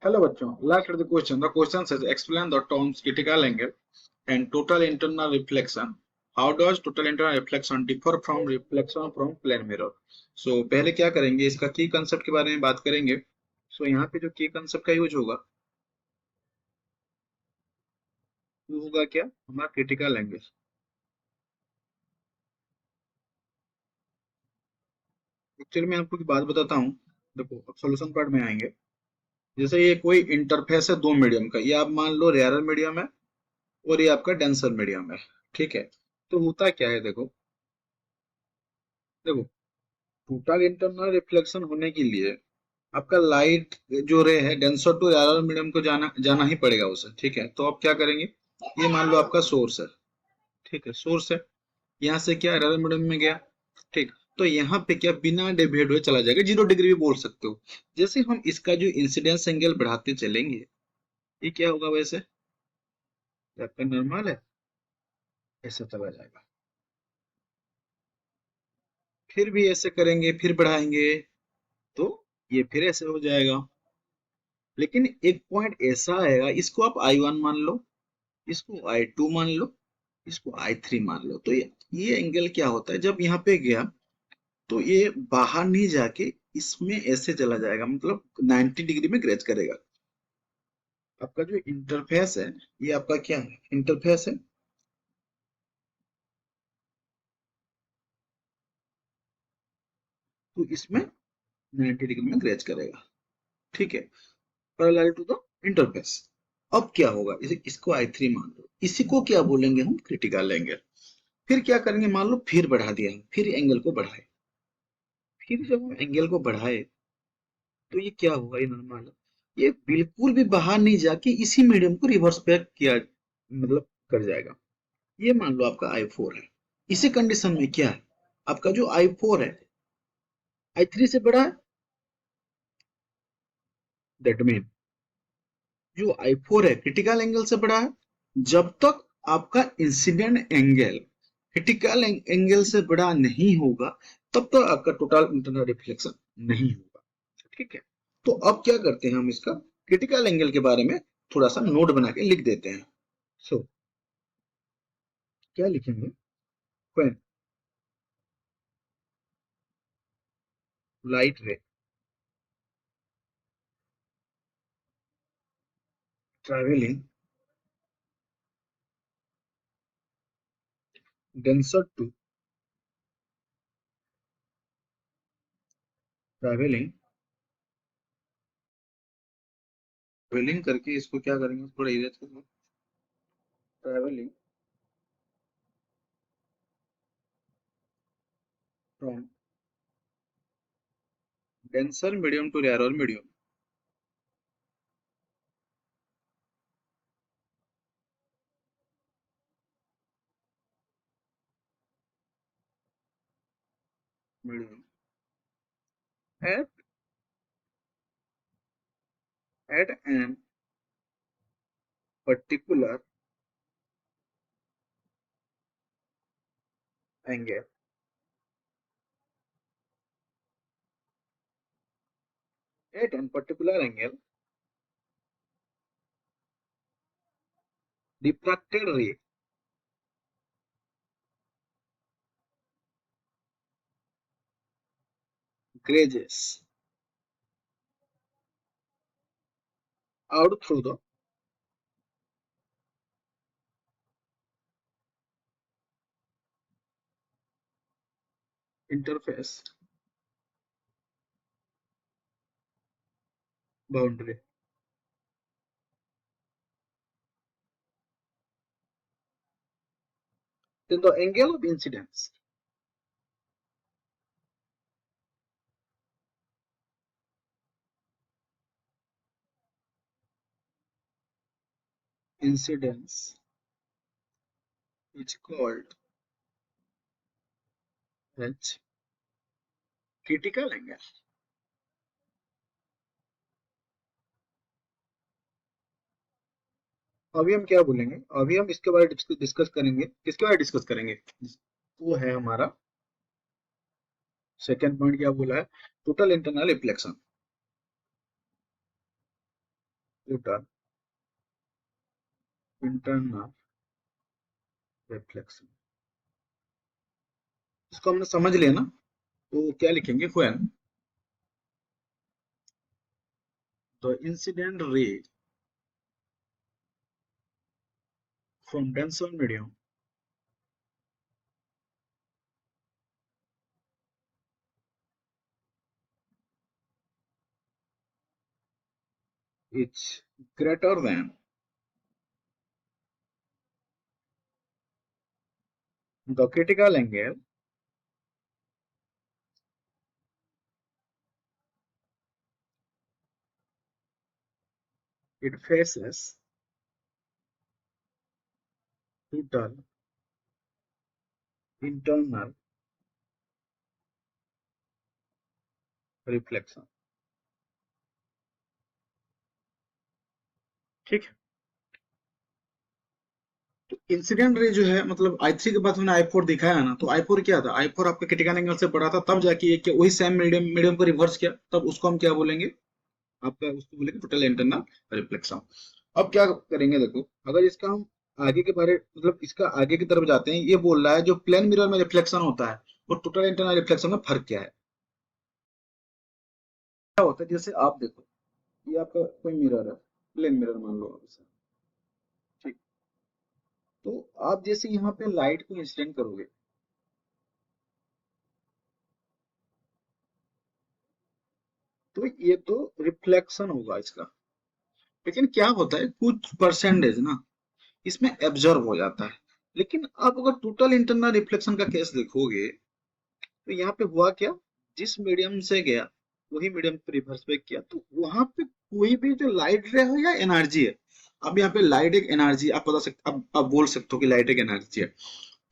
Hello बच्चों, let's read the question. The question says explain the terms critical angle and total internal reflection. How does total internal reflection differ from reflection from plane mirror? So पहले क्या करेंगे, इसका की concept के बारे में बात करेंगे. So यहाँ पे जो की कंसेप्ट का यूज होगा वो होगा क्या, हमारा क्रिटिकल एंगल. एक्चुअली मैं आपको एक बात बताता हूँ. देखो अब सॉल्यूशन पार्ट में आएंगे. जैसे ये कोई इंटरफेस है दो मीडियम का, ये आप मान लो रेयर मीडियम है और ये आपका डेंसर मीडियम है. ठीक है. तो होता क्या है, देखो देखो टोटल इंटरनल रिफ्लेक्शन होने के लिए आपका लाइट जो रे है डेंसर टू रेयर मीडियम को जाना जाना ही पड़ेगा उसे. ठीक है. तो आप क्या करेंगे, ये मान लो आपका सोर्स है. ठीक है, सोर्स है. यहाँ से क्या रेयर मीडियम में गया. ठीक. तो यहाँ पे क्या बिना डेविएट हुए चला जाएगा, 0 डिग्री भी बोल सकते हो. जैसे हम इसका जो इंसिडेंस एंगल बढ़ाते चलेंगे, ये क्या होगा वैसे, ये आपका नॉर्मल है, ऐसे चला जाएगा. फिर भी ऐसे करेंगे, फिर बढ़ाएंगे तो ये फिर ऐसे हो जाएगा. लेकिन एक पॉइंट ऐसा आएगा, इसको आप I1 मान लो, इसको I2 मान लो, इसको I3 मान लो. तो ये एंगल क्या होता है, जब यहाँ पे गया तो ये बाहर नहीं जाके इसमें ऐसे चला जाएगा, मतलब 90 डिग्री में ग्रेज करेगा. आपका जो इंटरफेस है, ये आपका क्या है, इंटरफेस है. तो इसमें 90 डिग्री में ग्रेज करेगा. ठीक है. Parallel to the interface. अब क्या होगा, इसे इसको I3 मान लो, इसी को क्या बोलेंगे हम, क्रिटिकल एंगल. फिर क्या करेंगे, मान लो फिर बढ़ा दिया, फिर एंगल को बढ़ाए. फिर जब हम एंगल को बढ़ाए तो ये क्या होगा, ये नॉर्मल, ये बिल्कुल भी बाहर नहीं जाके इसी मीडियम को रिवर्स बैक किया, मतलब कर जाएगा. ये मान लो आपका I4 है. इसी कंडीशन में क्या है, आपका जो I4 है I3 से बड़ा है. दैट मीन जो I4 है क्रिटिकल एंगल से बड़ा है. जब तक आपका इंसिडेंट एंगल क्रिटिकल एंगल से बड़ा नहीं होगा, तब तक आपका टोटल इंटरनल रिफ्लेक्शन नहीं होगा. ठीक है. तो अब क्या करते हैं, हम इसका क्रिटिकल एंगल के बारे में थोड़ा सा नोट बना के लिख देते हैं. सो क्या लिखेंगे, when light ray traveling denser to traveling travelling करके, इसको क्या करेंगे, थोड़ा इरेज करेंगे. Travelling from denser medium to rare medium. Medium at an particular angle. At an particular angle, diffracted ray grazes out through the interface boundary. Then the angle of incidence incidence is called as critical angle. अभी हम क्या बोलेंगे, अभी हम इसके बारे में discuss करेंगे. किसके बारे में डिस्कस करेंगे, वो है हमारा सेकेंड पॉइंट. क्या बोला है, total internal reflection. Total internal reflection. इसको हमने समझ लिया ना, तो क्या लिखेंगे, when the incident ray from denser medium is greater than the critical angle it faces total internal reflection. ठीक है, तो इंसिडेंट रे जो है मतलब आई थ्री के बाद मैंने आई फोर दिखाया ना, तो आई फोर क्या था, आई फोर आपका क्रिटिकल एंगल से बड़ा था, तब जाके ये क्या वही सेम मीडियम मीडियम को रिवर्स किया, तब उसको हम क्या बोलेंगे, आपका उसको बोलेंगे टोटल इंटरनल रिफ्लेक्शन। अब क्या करेंगे, देखो अगर इसका हम आगे के बारे मतलब इसका आगे की तरफ जाते हैं, ये बोल रहा है जो प्लेन मिरर में रिफ्लेक्शन होता है और टोटल इंटरनल रिफ्लेक्शन में फर्क क्या है। क्या होता है, जैसे आप देखो, ये आपका कोई मिरर है, प्लेन मिरर मान लो आप इसे, ठीक, तो आप जैसे यहाँ पे लाइट को इंसिडेंट करोगे, तो ये तो रिफ्लेक्शन होगा इसका, लेकिन क्या होता है कुछ परसेंटेज ना इसमें एब्जॉर्ब हो जाता है। लेकिन आप अगर टोटल इंटरनल रिफ्लेक्शन का केस देखोगे, तो यहाँ पे हुआ क्या, जिस मीडियम से गया वही मीडियम पे रिवर्स बैक किया, तो वहां पे कोई भी जो लाइट रे हो या एनर्जी है, अब यहाँ पे लाइट एक एनर्जी, आप बता सकते, अब आप बोल सकते हो कि लाइट एक एनर्जी है।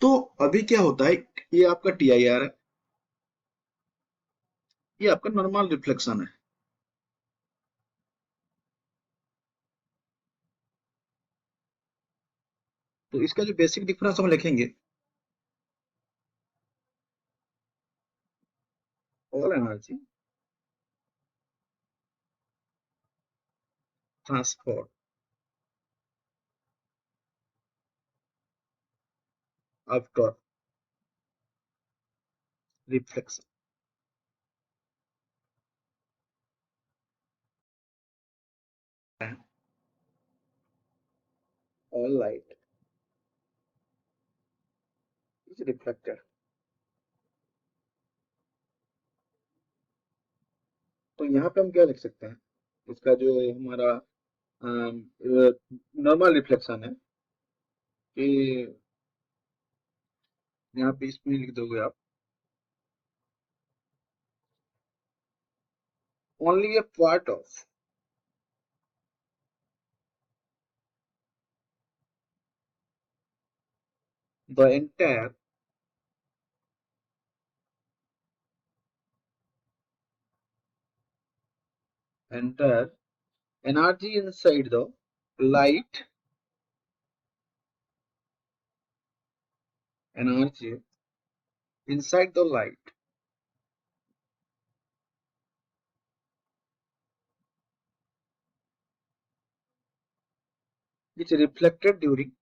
तो अभी क्या होता है, ये आपका टी आई आर है, ये आपका नॉर्मल रिफ्लेक्शन है। तो इसका जो बेसिक डिफरेंस हम लिखेंगे, all energy transfer after reflection, all light is reflected. तो यहाँ पे हम क्या लिख सकते हैं, इसका जो हमारा नॉर्मल रिफ्लेक्शन है, कि यहाँ पे इसमें लिख दोगे आप, only A part of the entire energy inside the light, energy inside the light which reflected during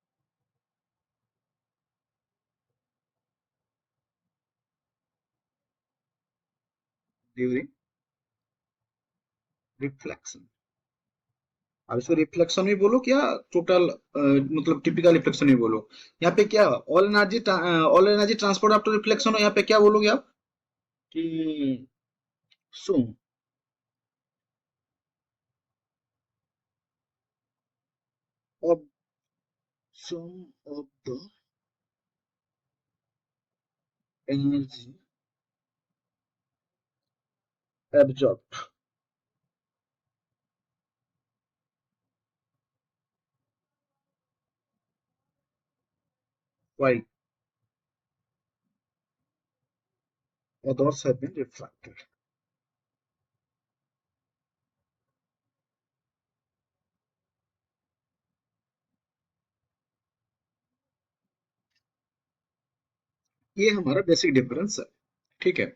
reflection। अब इसको रिफ्लेक्शन भी बोलो क्या टोटल मतलब टिपिकल रिफ्लेक्शन भी बोलो, यहाँ पे क्या all energy transport after reflection हो, यहाँ पे क्या बोलोगे आप कि sum of sum of the energy absorbed while others have been refracted। ये हमारा बेसिक डिफरेंस है, ठीक है।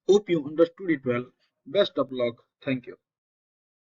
Hope you understood it well, best of luck, thank you.